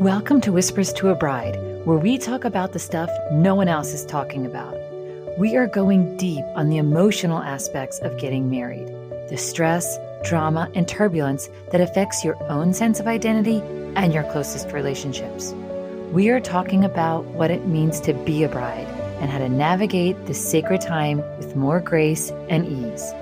Welcome to Whispers to a Bride, where we talk about the stuff no one else is talking about. We are going deep on the emotional aspects of getting married, the stress, drama, and turbulence that affects your own sense of identity and your closest relationships. We are talking about what it means to be a bride and how to navigate this sacred time with more grace and ease.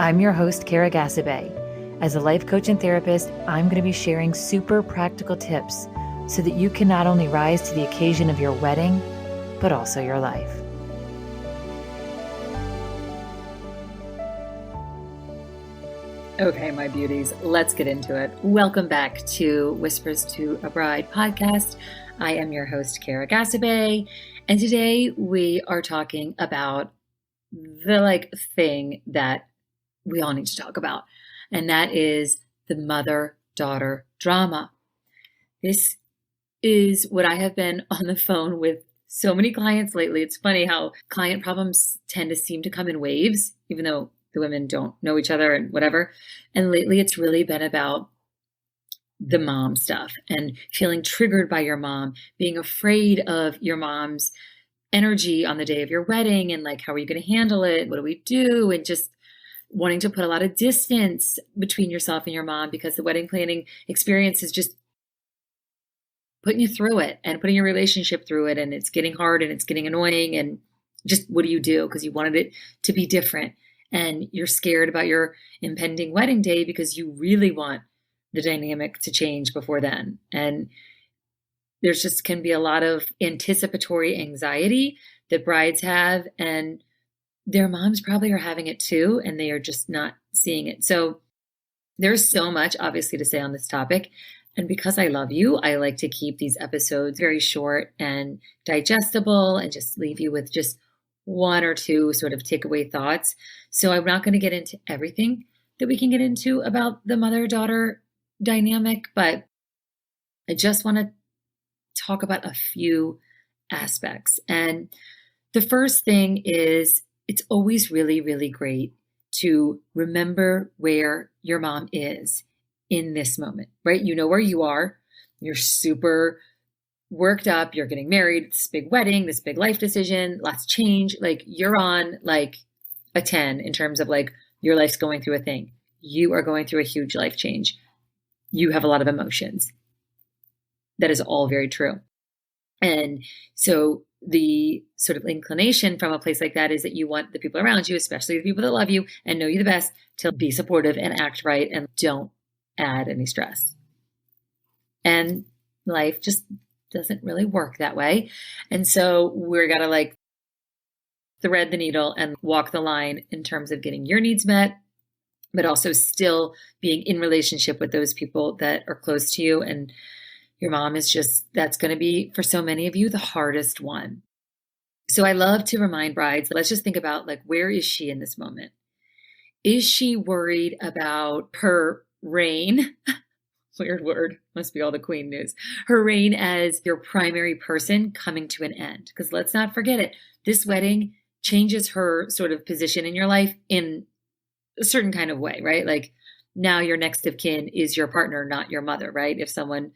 I'm your host, Kara Gasabay. As a life coach and therapist, I'm going to be sharing super practical tips so that you can not only rise to the occasion of your wedding, but also your life. Okay, my beauties, let's get into it. Welcome back to Whispers to a Bride podcast. I am your host, Kara Gasabay, and today we are talking about the thing that we all need to talk about. And that is the mother-daughter drama. This is what I have been on the phone with so many clients lately. It's funny how client problems tend to seem to come in waves, even though the women don't know each other and whatever. And lately it's really been about the mom stuff and feeling triggered by your mom, being afraid of your mom's energy on the day of your wedding and how are you going to handle it? What do we do? And just wanting to put a lot of distance between yourself and your mom because the wedding planning experience is just putting you through it and putting your relationship through it. And it's getting hard and it's getting annoying. And just what do you do? Because you wanted it to be different. And you're scared about your impending wedding day because you really want the dynamic to change before then. And there's just can be a lot of anticipatory anxiety that brides have. And their moms probably are having it too, and they are just not seeing it. So there's so much obviously to say on this topic. And because I love you, I like to keep these episodes very short and digestible and just leave you with just one or two sort of takeaway thoughts. So I'm not going to get into everything that we can get into about the mother-daughter dynamic, but I just want to talk about a few aspects. And the first thing is it's always really, really great to remember where your mom is in this moment, right? You know where you are. You're super worked up. You're getting married. This big wedding, this big life decision, lots of change. You're on a 10 in terms of your life's going through a thing. You are going through a huge life change. You have a lot of emotions. That is all very true. And so the sort of inclination from a place like that is that you want the people around you, especially the people that love you and know you the best, to be supportive and act right and don't add any stress. And life just doesn't really work that way. And so we're got to thread the needle and walk the line in terms of getting your needs met, but also still being in relationship with those people that are close to you. And your mom is that's going to be, for so many of you, the hardest one. So I love to remind brides, let's just think about where is she in this moment? Is she worried about her reign? Weird word, must be all the queen news. Her reign as your primary person coming to an end. Because let's not forget it. This wedding changes her sort of position in your life in a certain kind of way, right? Now your next of kin is your partner, not your mother, right? If someone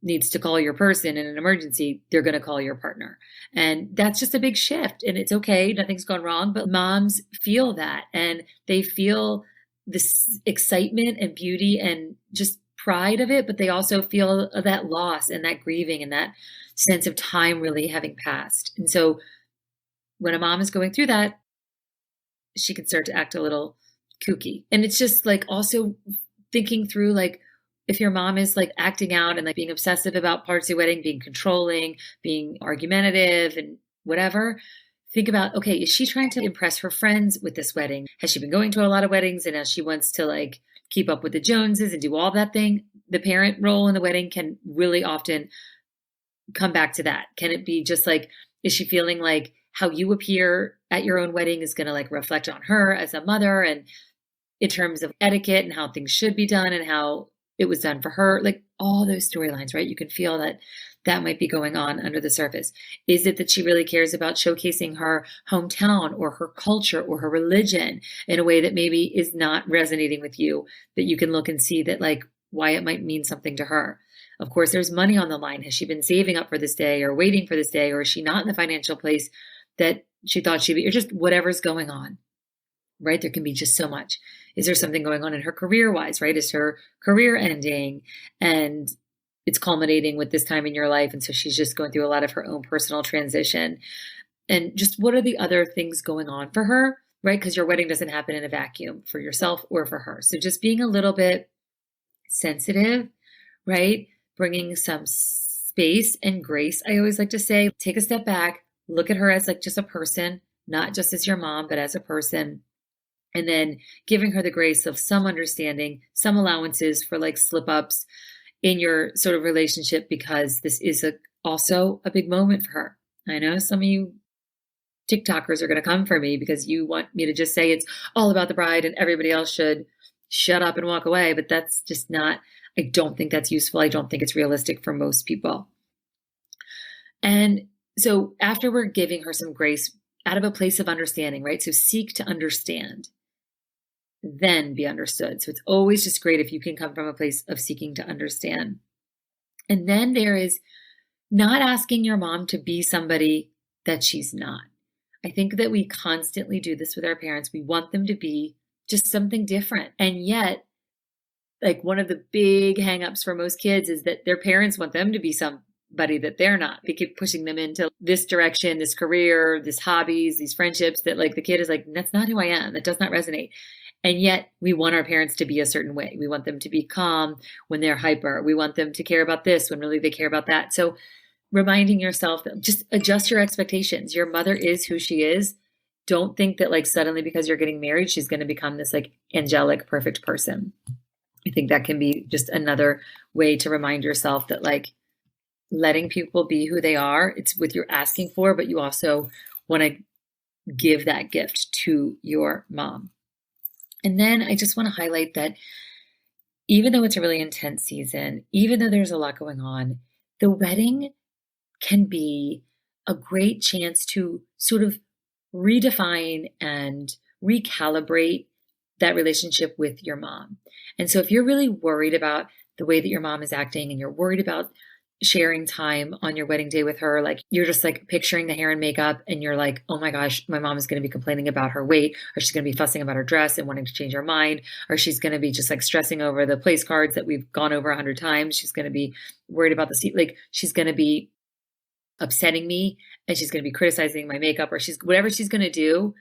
needs to call your person in an emergency, they're going to call your partner. And that's just a big shift. And it's okay. Nothing's gone wrong. But moms feel that. And they feel this excitement and beauty and just pride of it. But they also feel that loss and that grieving and that sense of time really having passed. And so when a mom is going through that, she can start to act a little kooky. And it's just also thinking through if your mom is acting out and being obsessive about parts of the wedding, being controlling, being argumentative and whatever, think about, okay, is she trying to impress her friends with this wedding? Has she been going to a lot of weddings and now she wants to keep up with the Joneses and do all that thing? The parent role in the wedding can really often come back to that. Can it be just is she feeling how you appear at your own wedding is going to reflect on her as a mother and in terms of etiquette and how things should be done and how it was done for her, all those storylines, right? You can feel that might be going on under the surface. Is it that she really cares about showcasing her hometown or her culture or her religion in a way that maybe is not resonating with you, that you can look and see that why it might mean something to her? Of course, there's money on the line. Has she been saving up for this day or waiting for this day? Or is she not in the financial place that she thought she'd be, or just whatever's going on, right? There can be just so much. Is there something going on in her career wise, right? Is her career ending and it's culminating with this time in your life? And so she's just going through a lot of her own personal transition. And just what are the other things going on for her, right? Because your wedding doesn't happen in a vacuum for yourself or for her. So just being a little bit sensitive, right? Bringing some space and grace. I always like to say, take a step back, look at her as like just a person, not just as your mom, but as a person. And then giving her the grace of some understanding, some allowances for like slip ups in your sort of relationship, because this is also a big moment for her. I know some of you TikTokers are going to come for me because you want me to just say it's all about the bride and everybody else should shut up and walk away. But that's just not, I don't think that's useful. I don't think it's realistic for most people. And so after we're giving her some grace out of a place of understanding, right? So seek to understand, then be understood. So it's always just great if you can come from a place of seeking to understand. And then there is not asking your mom to be somebody that she's not. I think that we constantly do this with our parents. We want them to be just something different. And yet, like one of the big hangups for most kids is that their parents want them to be somebody that they're not. They keep pushing them into this direction, this career, this hobbies, these friendships that like the kid is like, that's not who I am. That does not resonate. And yet we want our parents to be a certain way. We want them to be calm when they're hyper. We want them to care about this when really they care about that. So reminding yourself that just adjust your expectations. Your mother is who she is. Don't think that like suddenly because you're getting married, she's going to become this like angelic, perfect person. I think that can be just another way to remind yourself that like letting people be who they are, it's what you're asking for, but you also want to give that gift to your mom. And then I just want to highlight that even though it's a really intense season, even though there's a lot going on, the wedding can be a great chance to sort of redefine and recalibrate that relationship with your mom. And so if you're really worried about the way that your mom is acting and you're worried about sharing time on your wedding day with her, like you're just like picturing the hair and makeup and you're like, oh my gosh, my mom is going to be complaining about her weight, or she's going to be fussing about her dress and wanting to change her mind, or she's going to be just like stressing over the place cards that we've gone over 100 times. She's going to be worried about the seat. Like she's going to be upsetting me and she's going to be criticizing my makeup, or she's whatever she's going to do.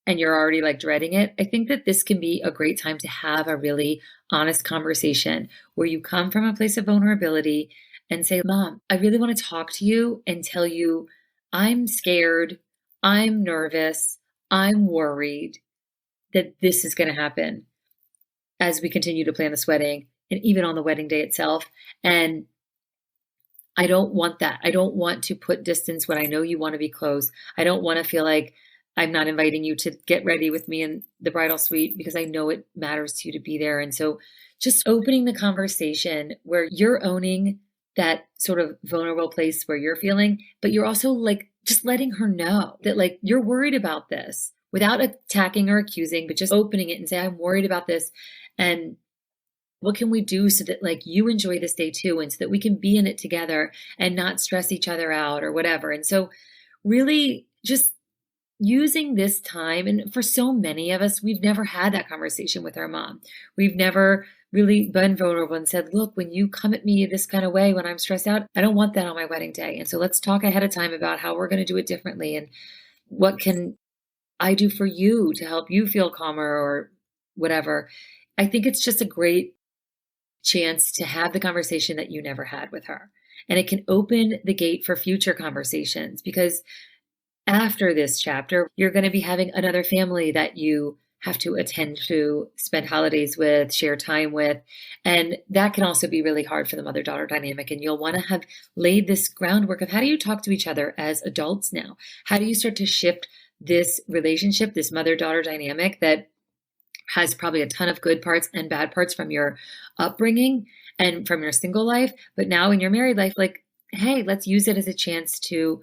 And you're already like dreading it. I think that this can be a great time to have a really honest conversation where you come from a place of vulnerability and say, Mom, I really want to talk to you and tell you I'm scared, I'm nervous, I'm worried that this is going to happen as we continue to plan this wedding and even on the wedding day itself. And I don't want that. I don't want to put distance when I know you want to be close. I don't want to feel like I'm not inviting you to get ready with me in the bridal suite because I know it matters to you to be there. And so just opening the conversation where you're owning that sort of vulnerable place where you're feeling, but you're also like just letting her know that like you're worried about this without attacking or accusing, but just opening it and say, I'm worried about this. And what can we do so that like you enjoy this day too? And so that we can be in it together and not stress each other out or whatever. And so really just using this time, and for so many of us, we've never had that conversation with our mom. We've never really been vulnerable and said, look, when you come at me this kind of way, when I'm stressed out, I don't want that on my wedding day. And so let's talk ahead of time about how we're going to do it differently. And what can I do for you to help you feel calmer or whatever. I think it's just a great chance to have the conversation that you never had with her. And it can open the gate for future conversations, because after this chapter, you're going to be having another family that you have to attend to, spend holidays with, share time with. And that can also be really hard for the mother-daughter dynamic. And you'll want to have laid this groundwork of how do you talk to each other as adults now? How do you start to shift this relationship, this mother-daughter dynamic that has probably a ton of good parts and bad parts from your upbringing and from your single life. But now in your married life, like, hey, let's use it as a chance to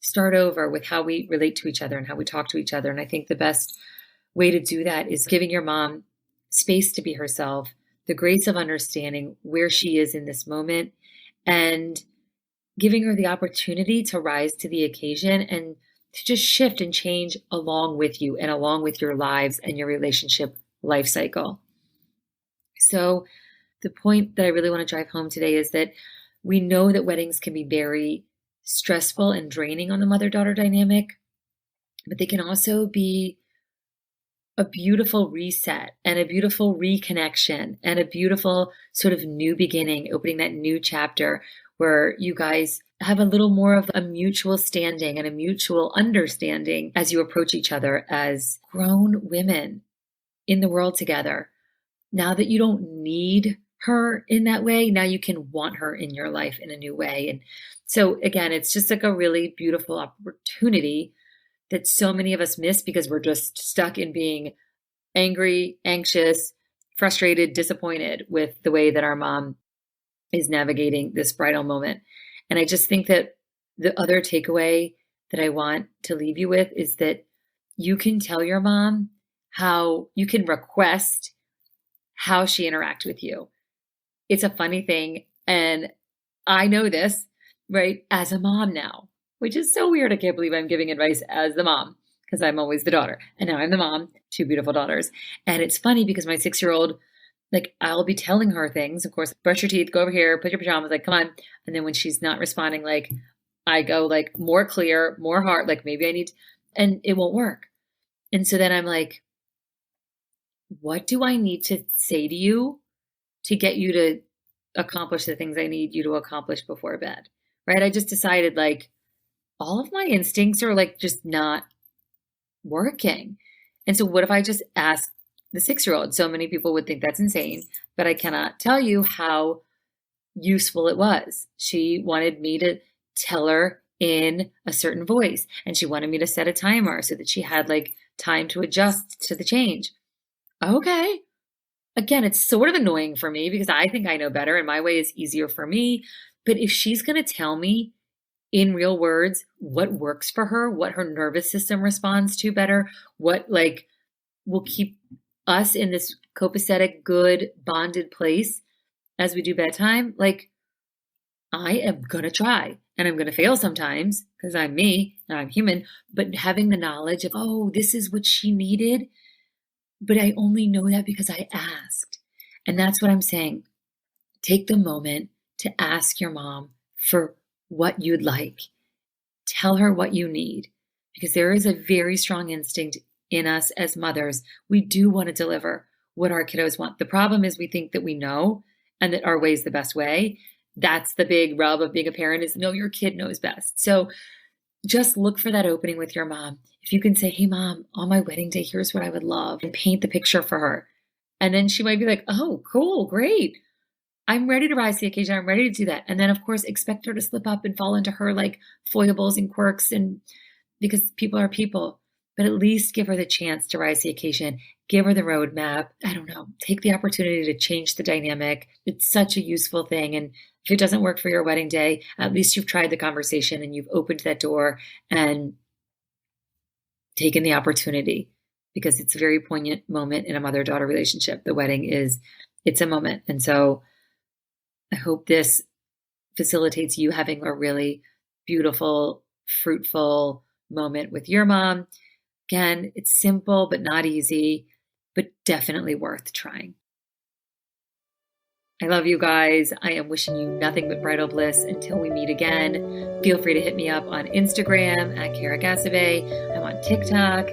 start over with how we relate to each other and how we talk to each other. And I think the best way to do that is giving your mom space to be herself, the grace of understanding where she is in this moment, and giving her the opportunity to rise to the occasion and to just shift and change along with you and along with your lives and your relationship life cycle. So the point that I really want to drive home today is that we know that weddings can be very stressful and draining on the mother-daughter dynamic, but they can also be a beautiful reset and a beautiful reconnection and a beautiful sort of new beginning, opening that new chapter where you guys have a little more of a mutual standing and a mutual understanding as you approach each other as grown women in the world together. Now that you don't need her in that way, now you can want her in your life in a new way. And so again, it's just like a really beautiful opportunity that so many of us miss because we're just stuck in being angry, anxious, frustrated, disappointed with the way that our mom is navigating this bridal moment. And I just think that the other takeaway that I want to leave you with is that you can tell your mom how you can request how she interacts with you. It's a funny thing. And I know this, right, as a mom now, which is so weird. I can't believe I'm giving advice as the mom because I'm always the daughter. And now I'm the mom, 2 beautiful daughters. And it's funny because my 6-year-old, like I'll be telling her things, of course, brush your teeth, go over here, put your pajamas, like, come on. And then when she's not responding, like I go like more clear, more hard, like maybe I need to, and it won't work. And so then I'm like, what do I need to say to you to get you to accomplish the things I need you to accomplish before bed? Right? I just decided like all of my instincts are like just not working. And so what if I just ask the 6-year-old? So many people would think that's insane, but I cannot tell you how useful it was. She wanted me to tell her in a certain voice, and she wanted me to set a timer so that she had like time to adjust to the change. Okay. Again, it's sort of annoying for me because I think I know better and my way is easier for me. But if she's going to tell me in real words what works for her, what her nervous system responds to better, what like will keep us in this copacetic, good, bonded place as we do bedtime, like I am going to try and I'm going to fail sometimes because I'm me and I'm human, but having the knowledge of, oh, this is what she needed. But I only know that because I asked. And that's what I'm saying. Take the moment to ask your mom for what you'd like. Tell her what you need, because there is a very strong instinct in us as mothers. We do want to deliver what our kiddos want. The problem is we think that we know and that our way is the best way. That's the big rub of being a parent is no, your kid knows best. So just look for that opening with your mom. If you can say, hey, mom, on my wedding day, here's what I would love, and paint the picture for her. And then she might be like, oh, cool, great. I'm ready to rise to the occasion. I'm ready to do that. And then, of course, expect her to slip up and fall into her like foibles and quirks, and because people are people. But at least give her the chance to rise to the occasion. Give her the roadmap. I don't know. Take the opportunity to change the dynamic. It's such a useful thing. And if it doesn't work for your wedding day, at least you've tried the conversation and you've opened that door and taken the opportunity, because it's a very poignant moment in a mother-daughter relationship. The wedding it's a moment. And so I hope this facilitates you having a really beautiful, fruitful moment with your mom. Again, it's simple, but not easy, but definitely worth trying. I love you guys. I am wishing you nothing but bridal bliss until we meet again. Feel free to hit me up on Instagram at Kara Gasabe. I'm on TikTok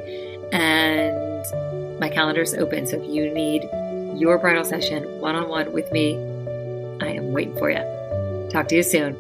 and my calendar's open. So if you need your bridal session one-on-one with me, I am waiting for you. Talk to you soon.